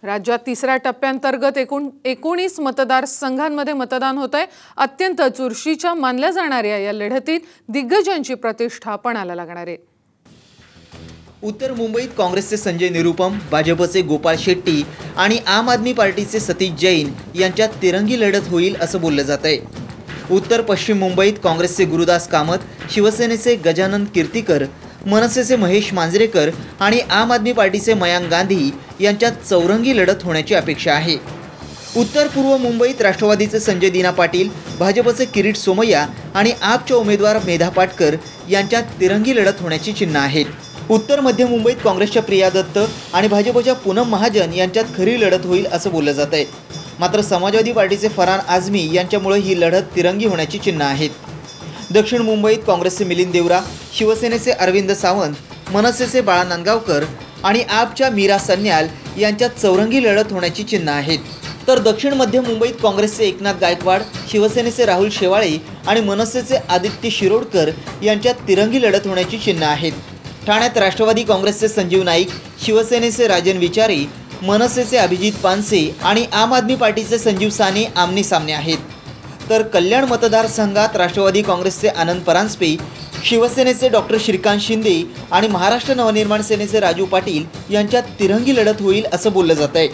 राज्यात तिसऱ्या टप्प्यांतर्गत 19 मतदारसंघांमध्ये मतदान होतंय। अत्यंत चुरशीच्या मानल्या जाणाऱ्या या लढतीत दिग्गजांची प्रतिष्ठा पणाला लागणार आहे। उत्तर मुंबईत काँग्रेसचे संजय निरुपम, भाजपचे गोपाळ शेट्टी आणि आम आदमी पार्टीचे सतीश जैन यांच्यात तिरंगी लढत होईल असं बोललं जातंय। उत्तर पश्चिम मुंबईत काँग्रेसचे गुरुदास कामत, शिवसेनेचे गजानन कीर्तीकर, मनसेचे महेश मांजरेकर आणि आम आदमी पार्टीचे मयांक गांधी यांच्यात चौरंगी लढत होण्याची अपेक्षा आहे। उत्तर पूर्व मुंबईत राष्ट्रवादीचे संजय दिना पाटील, भाजपचे किरीट सोमय्या आणि आपच्या उमेदवार मेधा पाटकर यांच्यात तिरंगी लढत होण्याची चिन्ह आहेत। उत्तर मध्य मुंबईत काँग्रेसच्या प्रिया दत्त आणि भाजपच्या पूनम महाजन यांच्यात खरी लढत होईल असं बोललं जात आहे। मात्र समाजवादी पार्टीचे फरहान आझमी यांच्यामुळे ही लढत तिरंगी होण्याची चिन्ह आहेत। दक्षिण मुंबईत काँग्रेसचे मिलिंद देवरा, शिवसेनेचे अरविंद सावंत, मनसेचे बाळा नांदगावकर आणि आपच्या मीरा सन्याल यांच्यात चौरंगी लढत होण्याची चिन्ह आहेत। तर दक्षिण मध्य मुंबईत काँग्रेसचे एकनाथ गायकवाड, शिवसेनेचे राहुल शेवाळे आणि मनसेचे आदित्य शिरोडकर यांच्यात तिरंगी लढत होण्याची चिन्ह आहेत। ठाण्यात राष्ट्रवादी काँग्रेसचे संजीव नाईक, शिवसेनेचे राजन विचारे, मनसेचे अभिजित पानसे आणि आम आदमी पार्टीचे संजीव साने आमने सामने आहेत। तर कल्याण मतदारसंघात राष्ट्रवादी काँग्रेसचे आनंद परांजपे, शिवसेनेचे डॉक्टर श्रीकांत शिंदे आणि महाराष्ट्र नवनिर्माण सेनेचे राजू पाटील यांच्यात तिरंगी लढत होईल असं बोललं जात आहे।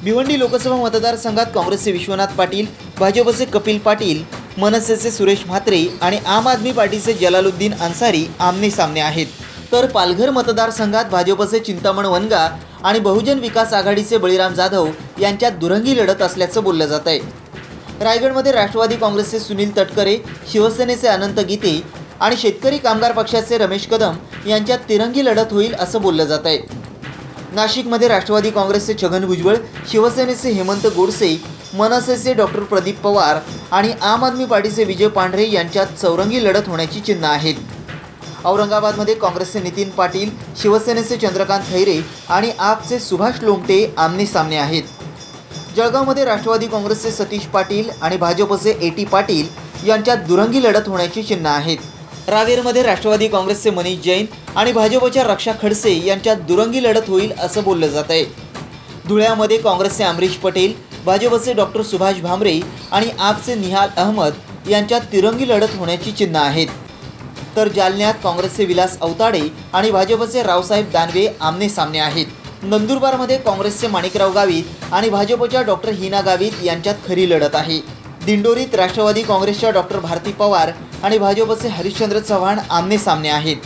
भिवंडी लोकसभा मतदारसंघात काँग्रेसचे विश्वनाथ पाटील, भाजपचे कपिल पाटील, मनसेचे सुरेश म्हात्रे आणि आम आदमी पार्टीचे जलालुद्दीन अन्सारी आमने सामने आहेत। तर पालघर मतदारसंघात भाजपचे चिंतामण वनगा आणि बहुजन विकास आघाडीचे बळीराम जाधव यांच्यात दुरंगी लढत असल्याचं बोललं जात आहे। रायगडमध्ये राष्ट्रवादी काँग्रेसचे सुनील तटकरे, शिवसेनेचे अनंत गीते आणि शेतकरी कामगार पक्षाचे रमेश कदम यांच्यात तिरंगी लढत होईल असं बोललं जात आहे। नाशिकमध्ये राष्ट्रवादी काँग्रेसचे छगन भुजबळ, शिवसेनेचे हेमंत गोडसे, मनसेचे डॉक्टर प्रदीप पवार आणि आम आदमी पार्टीचे विजय पांढरे यांच्यात चौरंगी लढत होण्याची चिन्ह आहेत। औरंगाबादमध्ये काँग्रेसचे नितीन पाटील, शिवसेनेचे चंद्रकांत खैरे आणि आपचे सुभाष लोमटे आमने सामने आहेत। जळगावमध्ये राष्ट्रवादी काँग्रेसचे सतीश पाटील आणि भाजपचे एटी पाटील यांच्यात दुरंगी लढत होण्याची चिन्ह आहेत। रावेरमध्ये राष्ट्रवादी काँग्रेसचे मनीष जैन आणि भाजपच्या रक्षा खडसे यांच्यात दुरंगी लढत होईल असं बोललं जात आहे। धुळ्यामध्ये काँग्रेसचे अमरीश पटेल, भाजपचे डॉक्टर सुभाष भामरे आणि आपचे निहाल अहमद यांच्यात तिरंगी लढत होण्याची चिन्ह आहेत। तर जालन्यात काँग्रेसचे विलास अवताडे आणि भाजपचे रावसाहेब दानवे आमने सामने आहेत। नंदुरबारमध्ये काँग्रेसचे माणिकराव गावित आणि भाजपच्या डॉक्टर हिना गावित यांच्यात खरी लढत आहे। दिंडोरीत राष्ट्रवादी काँग्रेसच्या डॉक्टर भारती पवार आणि भाजपचे हरिश्चंद्र चव्हाण आमने सामने आहेत।